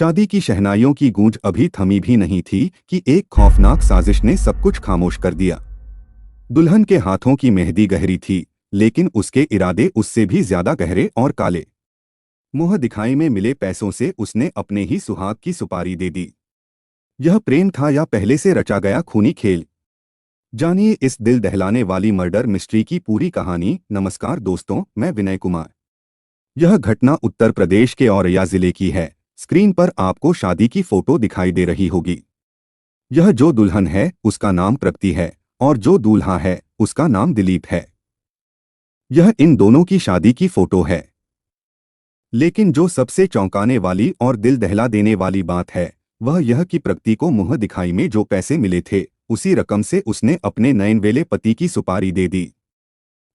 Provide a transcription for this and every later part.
शादी की शहनाइयों की गूंज अभी थमी भी नहीं थी कि एक खौफनाक साजिश ने सब कुछ खामोश कर दिया। दुल्हन के हाथों की मेहंदी गहरी थी, लेकिन उसके इरादे उससे भी ज्यादा गहरे और काले। मुंह दिखाई में मिले पैसों से उसने अपने ही सुहाग की सुपारी दे दी। यह प्रेम था या पहले से रचा गया खूनी खेल? जानिए इस दिल दहलाने वाली मर्डर मिस्ट्री की पूरी कहानी। नमस्कार दोस्तों, मैं विनय कुमार। यह घटना उत्तर प्रदेश के औरैया जिले की है। स्क्रीन पर आपको शादी की फोटो दिखाई दे रही होगी। यह जो दुल्हन है उसका नाम प्रगति है और जो दूल्हा है उसका नाम दिलीप है। यह इन दोनों की शादी की फोटो है। लेकिन जो सबसे चौंकाने वाली और दिल दहला देने वाली बात है वह यह कि प्रगति को मुंह दिखाई में जो पैसे मिले थे उसी रकम से उसने अपने नयनवेले पति की सुपारी दे दी।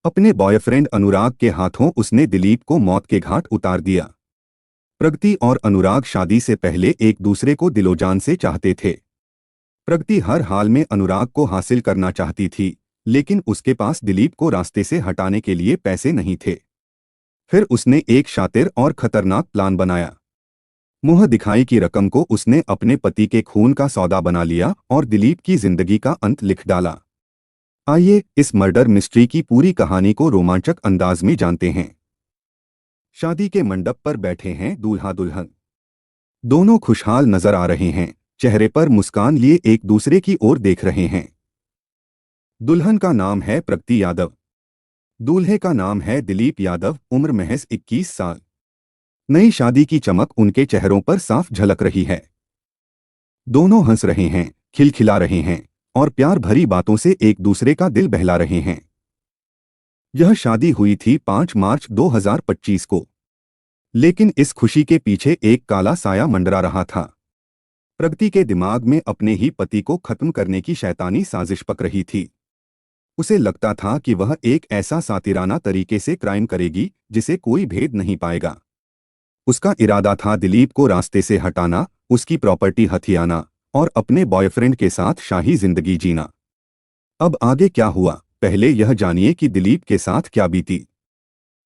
अपने बॉयफ्रेंड अनुराग के हाथों उसने दिलीप को मौत के घाट उतार दिया। प्रगति और अनुराग शादी से पहले एक दूसरे को दिलोजान से चाहते थे। प्रगति हर हाल में अनुराग को हासिल करना चाहती थी, लेकिन उसके पास दिलीप को रास्ते से हटाने के लिए पैसे नहीं थे। फिर उसने एक शातिर और खतरनाक प्लान बनाया। मुंह दिखाई की रकम को उसने अपने पति के खून का सौदा बना लिया और दिलीप की जिंदगी का अंत लिख डाला। आइए इस मर्डर मिस्ट्री की पूरी कहानी को रोमांचक अंदाज में जानते हैं। शादी के मंडप पर बैठे हैं दूल्हा दुल्हन। दोनों खुशहाल नजर आ रहे हैं, चेहरे पर मुस्कान लिए एक दूसरे की ओर देख रहे हैं। दुल्हन का नाम है प्रगति यादव। दूल्हे का नाम है दिलीप यादव, उम्र महज 21 साल। नई शादी की चमक उनके चेहरों पर साफ झलक रही है। दोनों हंस रहे हैं, खिलखिला रहे हैं और प्यार भरी बातों से एक दूसरे का दिल बहला रहे हैं। यह शादी हुई थी 5 मार्च 2025 को। लेकिन इस खुशी के पीछे एक काला साया मंडरा रहा था। प्रगति के दिमाग में अपने ही पति को खत्म करने की शैतानी साजिश पक रही थी। उसे लगता था कि वह एक ऐसा सातिराना तरीके से क्राइम करेगी जिसे कोई भेद नहीं पाएगा। उसका इरादा था दिलीप को रास्ते से हटाना, उसकी प्रॉपर्टी हथियाना और अपने बॉयफ्रेंड के साथ शाही जिंदगी जीना। अब आगे क्या हुआ, पहले यह जानिए कि दिलीप के साथ क्या बीती।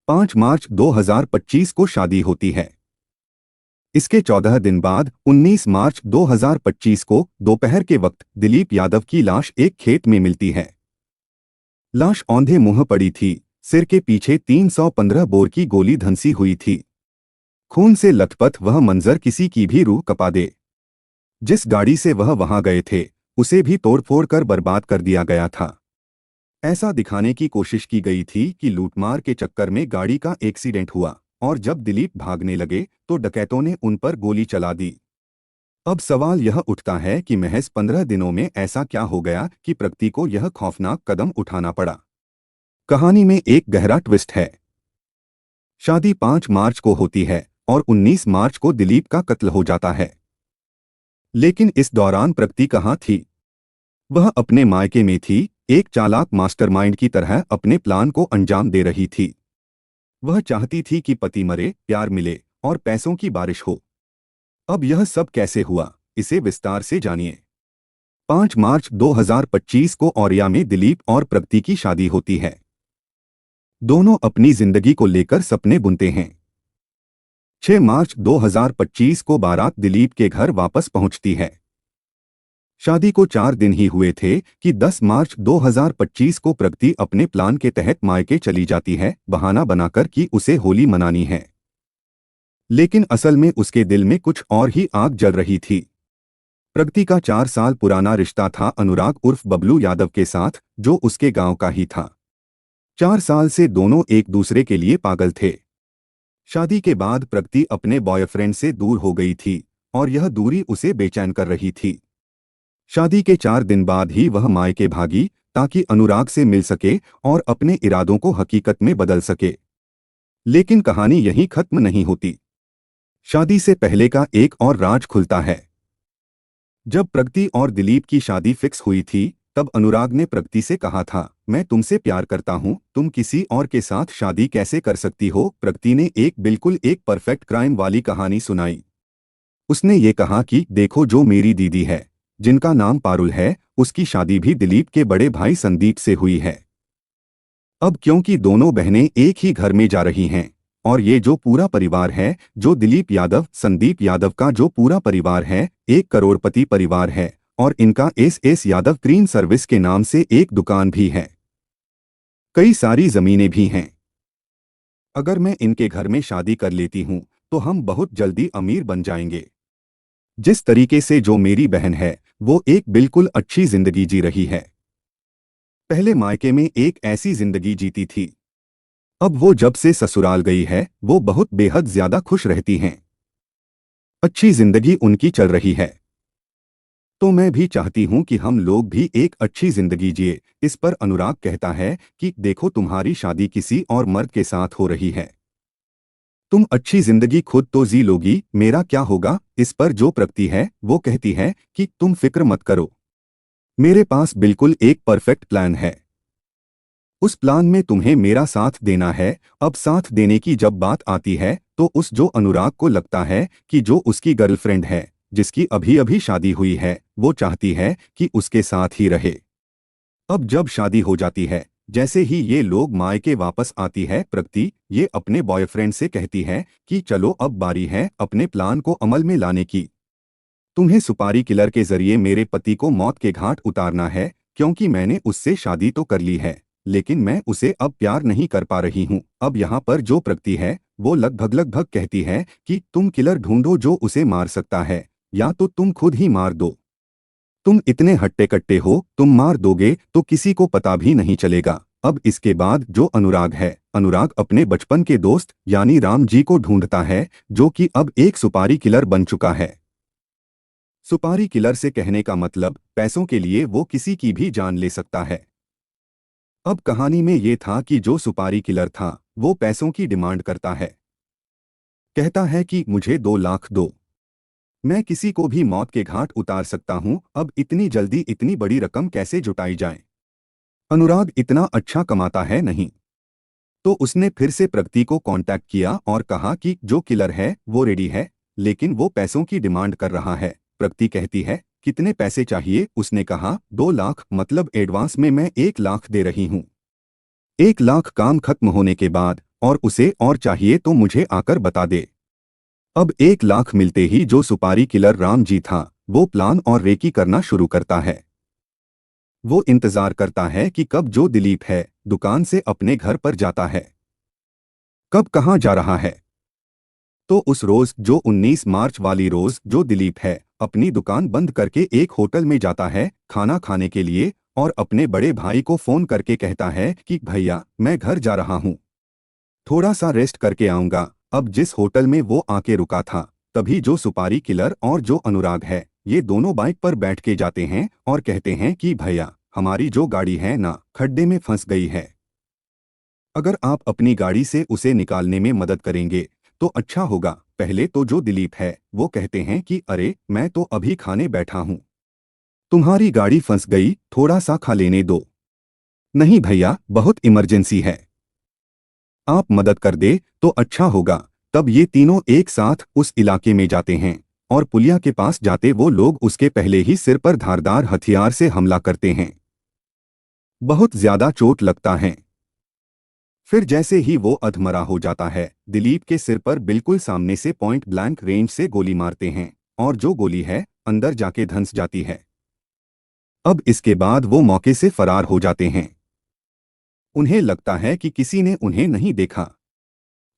5 मार्च 2025 को शादी होती है। इसके 14 दिन बाद 19 मार्च 2025 को दोपहर के वक्त दिलीप यादव की लाश एक खेत में मिलती है। लाश औंधे मुंह पड़ी थी, सिर के पीछे 315 बोर की गोली धंसी हुई थी। खून से लथपथ वह मंजर किसी की भी रूह कपा दे। जिस गाड़ी से वह वहां गए थे उसे भी तोड़फोड़ कर बर्बाद कर दिया गया था। ऐसा दिखाने की कोशिश की गई थी कि लूटमार के चक्कर में गाड़ी का एक्सीडेंट हुआ और जब दिलीप भागने लगे तो डकैतों ने उन पर गोली चला दी। अब सवाल यह उठता है कि महज 15 दिनों में ऐसा क्या हो गया कि प्रगति को यह खौफनाक कदम उठाना पड़ा। कहानी में एक गहरा ट्विस्ट है। शादी 5 मार्च को होती है और 19 मार्च को दिलीप का कत्ल हो जाता है। लेकिन इस दौरान प्रगति कहाँ थी? वह अपने मायके में थी, एक चालाक मास्टरमाइंड की तरह अपने प्लान को अंजाम दे रही थी। वह चाहती थी कि पति मरे, प्यार मिले और पैसों की बारिश हो। अब यह सब कैसे हुआ, इसे विस्तार से जानिए। 5 मार्च 2025 को औरैया में दिलीप और प्रगति की शादी होती है। दोनों अपनी जिंदगी को लेकर सपने बुनते हैं। 6 मार्च 2025 को बारात दिलीप के घर वापस पहुंचती है। शादी को 4 दिन ही हुए थे कि 10 मार्च 2025 को प्रगति अपने प्लान के तहत मायके चली जाती है, बहाना बनाकर कि उसे होली मनानी है। लेकिन असल में उसके दिल में कुछ और ही आग जल रही थी। प्रगति का 4 साल पुराना रिश्ता था अनुराग उर्फ बबलू यादव के साथ, जो उसके गांव का ही था। 4 साल से दोनों एक दूसरे के लिए पागल थे। शादी के बाद प्रगति अपने बॉयफ्रेंड से दूर हो गई थी और यह दूरी उसे बेचैन कर रही थी। शादी के 4 दिन बाद ही वह मायके भागी ताकि अनुराग से मिल सके और अपने इरादों को हकीकत में बदल सके। लेकिन कहानी यहीं खत्म नहीं होती। शादी से पहले का एक और राज खुलता है। जब प्रगति और दिलीप की शादी फिक्स हुई थी तब अनुराग ने प्रगति से कहा था, मैं तुमसे प्यार करता हूं, तुम किसी और के साथ शादी कैसे कर सकती हो। प्रगति ने एक परफेक्ट क्राइम वाली कहानी सुनाई। उसने ये कहा कि देखो, जो मेरी दीदी है जिनका नाम पारुल है, उसकी शादी भी दिलीप के बड़े भाई संदीप से हुई है। अब क्योंकि दोनों बहनें एक ही घर में जा रही हैं, और ये जो पूरा परिवार है, जो दिलीप यादव संदीप यादव का जो पूरा परिवार है, एक करोड़पति परिवार है और इनका एस यादव क्लीन सर्विस के नाम से एक दुकान भी है। कई सारी जमीनें भी हैं। अगर मैं इनके घर में शादी कर लेती हूँ तो हम बहुत जल्दी अमीर बन जाएंगे। जिस तरीके से जो मेरी बहन है वो एक बिल्कुल अच्छी जिंदगी जी रही है। पहले मायके में एक ऐसी जिंदगी जीती थी, अब वो जब से ससुराल गई है वो बहुत बेहद ज्यादा खुश रहती हैं। अच्छी जिंदगी उनकी चल रही है। तो मैं भी चाहती हूं कि हम लोग भी एक अच्छी जिंदगी जिए। इस पर अनुराग कहता है कि देखो तुम्हारी शादी किसी और मर्द के साथ हो रही है, तुम अच्छी जिंदगी खुद तो जी लोगी, मेरा क्या होगा। इस पर जो प्रगति है वो कहती है कि तुम फिक्र मत करो, मेरे पास बिल्कुल एक परफेक्ट प्लान है। उस प्लान में तुम्हें मेरा साथ देना है। अब साथ देने की जब बात आती है तो उस जो अनुराग को लगता है कि जो उसकी गर्लफ्रेंड है, जिसकी अभी अभी शादी हुई है, वो चाहती है कि उसके साथ ही रहे। अब जब शादी हो जाती है, जैसे ही ये लोग मायके वापस आती है प्रगति, ये अपने बॉयफ्रेंड से कहती है कि चलो अब बारी है अपने प्लान को अमल में लाने की। तुम्हें सुपारी किलर के जरिए मेरे पति को मौत के घाट उतारना है, क्योंकि मैंने उससे शादी तो कर ली है लेकिन मैं उसे अब प्यार नहीं कर पा रही हूँ। अब यहाँ पर जो प्रगति है वो लगभग कहती है कि तुम किलर ढूंढो जो उसे मार सकता है, या तो तुम खुद ही मार दो। तुम इतने हट्टे कट्टे हो, तुम मार दोगे तो किसी को पता भी नहीं चलेगा। अब इसके बाद जो अनुराग है, अनुराग अपने बचपन के दोस्त यानी राम जी को ढूंढता है, जो कि अब एक सुपारी किलर बन चुका है। सुपारी किलर से कहने का मतलब पैसों के लिए वो किसी की भी जान ले सकता है। अब कहानी में ये था कि जो सुपारी किलर था वो पैसों की डिमांड करता है। कहता है कि मुझे 2 लाख दो, मैं किसी को भी मौत के घाट उतार सकता हूं। अब इतनी जल्दी इतनी बड़ी रकम कैसे जुटाई जाए। अनुराग इतना अच्छा कमाता है नहीं, तो उसने फिर से प्रगति को कांटेक्ट किया और कहा कि जो किलर है वो रेडी है, लेकिन वो पैसों की डिमांड कर रहा है। प्रगति कहती है कितने पैसे चाहिए। उसने कहा 2 लाख, मतलब एडवांस में मैं 1 लाख दे रही हूँ। 1 लाख काम खत्म होने के बाद, और उसे और चाहिए तो मुझे आकर बता दे। अब 1 लाख मिलते ही जो सुपारी किलर राम जी था वो प्लान और रेकी करना शुरू करता है। वो इंतजार करता है कि कब जो दिलीप है दुकान से अपने घर पर जाता है, कब कहाँ जा रहा है। तो उस रोज जो 19 मार्च वाली रोज जो दिलीप है अपनी दुकान बंद करके एक होटल में जाता है खाना खाने के लिए, और अपने बड़े भाई को फोन करके कहता है कि भैया मैं घर जा रहा हूँ, थोड़ा सा रेस्ट करके आऊंगा। अब जिस होटल में वो आके रुका था, तभी जो सुपारी किलर और जो अनुराग है ये दोनों बाइक पर बैठ के जाते हैं और कहते हैं कि भैया हमारी जो गाड़ी है ना खड्डे में फंस गई है, अगर आप अपनी गाड़ी से उसे निकालने में मदद करेंगे तो अच्छा होगा। पहले तो जो दिलीप है वो कहते हैं कि अरे मैं तो अभी खाने बैठा हूँ, तुम्हारी गाड़ी फंस गई, थोड़ा सा खा लेने दो। नहीं भैया बहुत इमरजेंसी है, आप मदद कर दे तो अच्छा होगा। तब ये तीनों एक साथ उस इलाके में जाते हैं और पुलिया के पास जाते वो लोग उसके पहले ही सिर पर धारदार हथियार से हमला करते हैं। बहुत ज्यादा चोट लगता है। फिर जैसे ही वो अधमरा हो जाता है, दिलीप के सिर पर बिल्कुल सामने से पॉइंट ब्लैंक रेंज से गोली मारते हैं और जो गोली है अंदर जाके धंस जाती है। अब इसके बाद वो मौके से फरार हो जाते हैं। उन्हें लगता है कि किसी ने उन्हें नहीं देखा,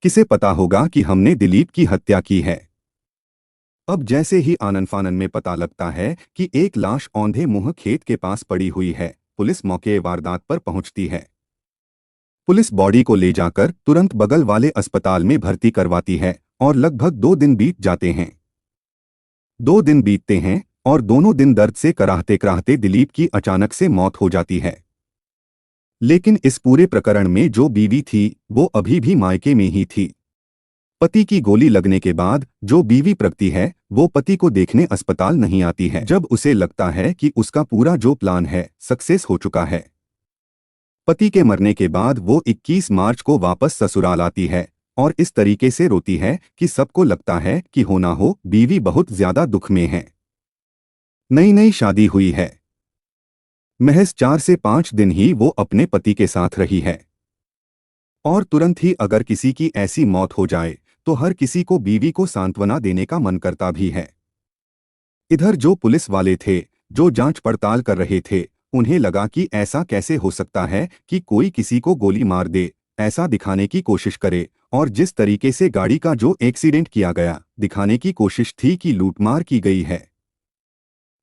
किसे पता होगा कि हमने दिलीप की हत्या की है। अब जैसे ही आनन फानन में पता लगता है कि एक लाश औंधे मुंह खेत के पास पड़ी हुई है, पुलिस मौके वारदात पर पहुंचती है। पुलिस बॉडी को ले जाकर तुरंत बगल वाले अस्पताल में भर्ती करवाती है और लगभग 2 दिन बीत जाते हैं। 2 दिन बीतते हैं और दोनों दिन दर्द से कराहते कराहते दिलीप की अचानक से मौत हो जाती है। लेकिन इस पूरे प्रकरण में जो बीवी थी वो अभी भी मायके में ही थी। पति की गोली लगने के बाद जो बीवी प्रगति है वो पति को देखने अस्पताल नहीं आती है। जब उसे लगता है कि उसका पूरा जो प्लान है सक्सेस हो चुका है, पति के मरने के बाद वो 21 मार्च को वापस ससुराल आती है और इस तरीके से रोती है कि सबको लगता है कि हो ना हो बीवी बहुत ज्यादा दुख में है। नई नई शादी हुई है, महज 4 से 5 दिन ही वो अपने पति के साथ रही है। और तुरंत ही अगर किसी की ऐसी मौत हो जाए तो हर किसी को बीवी को सांत्वना देने का मन करता भी है। इधर जो पुलिस वाले थे, जो जांच पड़ताल कर रहे थे, उन्हें लगा कि ऐसा कैसे हो सकता है कि कोई किसी को गोली मार दे, ऐसा दिखाने की कोशिश करे। और जिस तरीके से गाड़ी का जो एक्सीडेंट किया गया, दिखाने की कोशिश थी कि लूटमार की गई है।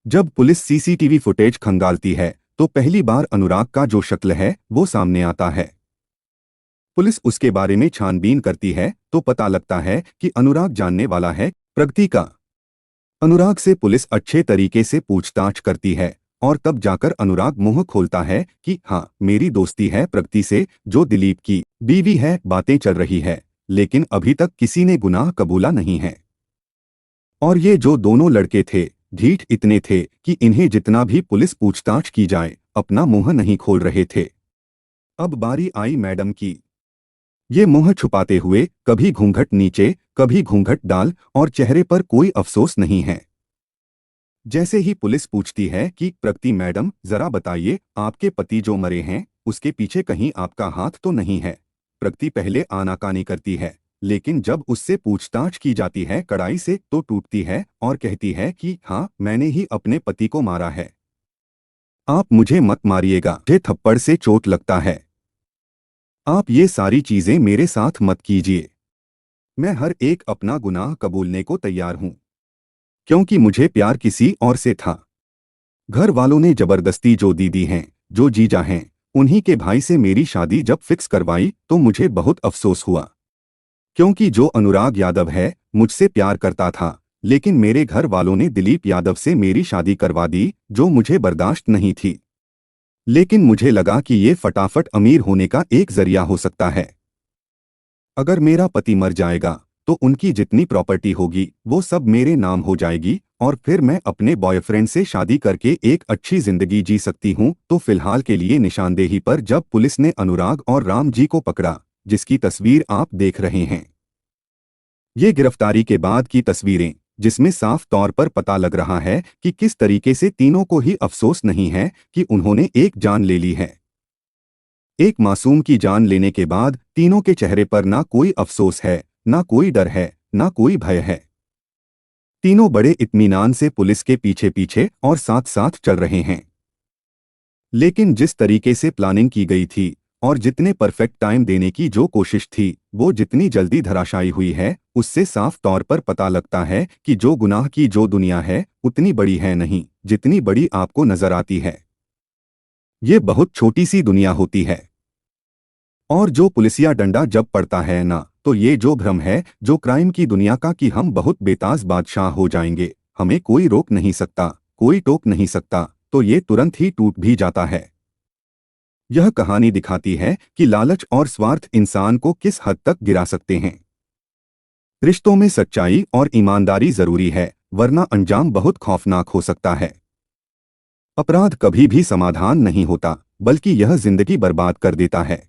जब पुलिस सीसीटीवी फुटेज खंगालती है तो पहली बार अनुराग का जो शक्ल है वो सामने आता है। पुलिस उसके बारे में छानबीन करती है तो पता लगता है कि अनुराग जानने वाला है प्रगति का। अनुराग से पुलिस अच्छे तरीके से पूछताछ करती है और तब जाकर अनुराग मुंह खोलता है कि हाँ, मेरी दोस्ती है प्रगति से, जो दिलीप की बीवी है। बातें चल रही है, लेकिन अभी तक किसी ने गुनाह कबूला नहीं है। और ये जो दोनों लड़के थे, ढीठ इतने थे कि इन्हें जितना भी पुलिस पूछताछ की जाए अपना मुंह नहीं खोल रहे थे। अब बारी आई मैडम की। ये मुंह छुपाते हुए कभी घूंघट नीचे, कभी घूंघट डाल, और चेहरे पर कोई अफसोस नहीं है। जैसे ही पुलिस पूछती है कि प्रगति मैडम, जरा बताइए, आपके पति जो मरे हैं उसके पीछे कहीं आपका हाथ तो नहीं है? प्रगति पहले आनाकानी करती है, लेकिन जब उससे पूछताछ की जाती है कड़ाई से तो टूटती है और कहती है कि हाँ, मैंने ही अपने पति को मारा है। आप मुझे मत मारिएगा, मुझे थप्पड़ से चोट लगता है। आप ये सारी चीजें मेरे साथ मत कीजिए। मैं हर एक अपना गुनाह कबूलने को तैयार हूँ, क्योंकि मुझे प्यार किसी और से था। घर वालों ने जबरदस्ती जो दीदी हैं, जो जीजा हैं, उन्हीं के भाई से मेरी शादी जब फिक्स करवाई तो मुझे बहुत अफसोस हुआ, क्योंकि जो अनुराग यादव है मुझसे प्यार करता था, लेकिन मेरे घर वालों ने दिलीप यादव से मेरी शादी करवा दी, जो मुझे बर्दाश्त नहीं थी। लेकिन मुझे लगा कि ये फटाफट अमीर होने का एक जरिया हो सकता है। अगर मेरा पति मर जाएगा तो उनकी जितनी प्रॉपर्टी होगी वो सब मेरे नाम हो जाएगी, और फिर मैं अपने बॉयफ्रेंड से शादी करके एक अच्छी जिंदगी जी सकती हूँ। तो फिलहाल के लिए निशानदेही पर जब पुलिस ने अनुराग और राम जी को पकड़ा, जिसकी तस्वीर आप देख रहे हैं, ये गिरफ्तारी के बाद की तस्वीरें, जिसमें साफ तौर पर पता लग रहा है कि किस तरीके से तीनों को ही अफसोस नहीं है कि उन्होंने एक जान ले ली है। एक मासूम की जान लेने के बाद तीनों के चेहरे पर ना कोई अफसोस है, ना कोई डर है, ना कोई भय है। तीनों बड़े इत्मीनान से पुलिस के पीछे पीछे और साथ साथ चल रहे हैं। लेकिन जिस तरीके से प्लानिंग की गई थी और जितने परफेक्ट टाइम देने की जो कोशिश थी, वो जितनी जल्दी धराशायी हुई है, उससे साफ तौर पर पता लगता है कि जो गुनाह की जो दुनिया है उतनी बड़ी है नहीं जितनी बड़ी आपको नजर आती है। ये बहुत छोटी सी दुनिया होती है। और जो पुलिसिया डंडा जब पड़ता है ना, तो ये जो भ्रम है जो क्राइम की दुनिया का कि हम बहुत बेताज बादशाह हो जाएंगे, हमें कोई रोक नहीं सकता, कोई टोक नहीं सकता, तो ये तुरंत ही टूट भी जाता है। यह कहानी दिखाती है कि लालच और स्वार्थ इंसान को किस हद तक गिरा सकते हैं। रिश्तों में सच्चाई और ईमानदारी जरूरी है, वरना अंजाम बहुत खौफनाक हो सकता है। अपराध कभी भी समाधान नहीं होता, बल्कि यह जिंदगी बर्बाद कर देता है।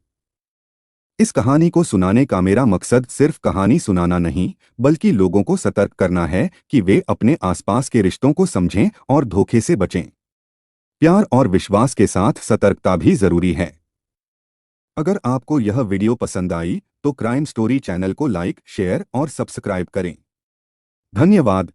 इस कहानी को सुनाने का मेरा मकसद सिर्फ कहानी सुनाना नहीं, बल्कि लोगों को सतर्क करना है कि वे अपने आसपास के रिश्तों को समझें और धोखे से बचें। प्यार और विश्वास के साथ सतर्कता भी जरूरी है। अगर आपको यह वीडियो पसंद आई तो क्राइम स्टोरी चैनल को लाइक, शेयर और सब्सक्राइब करें। धन्यवाद।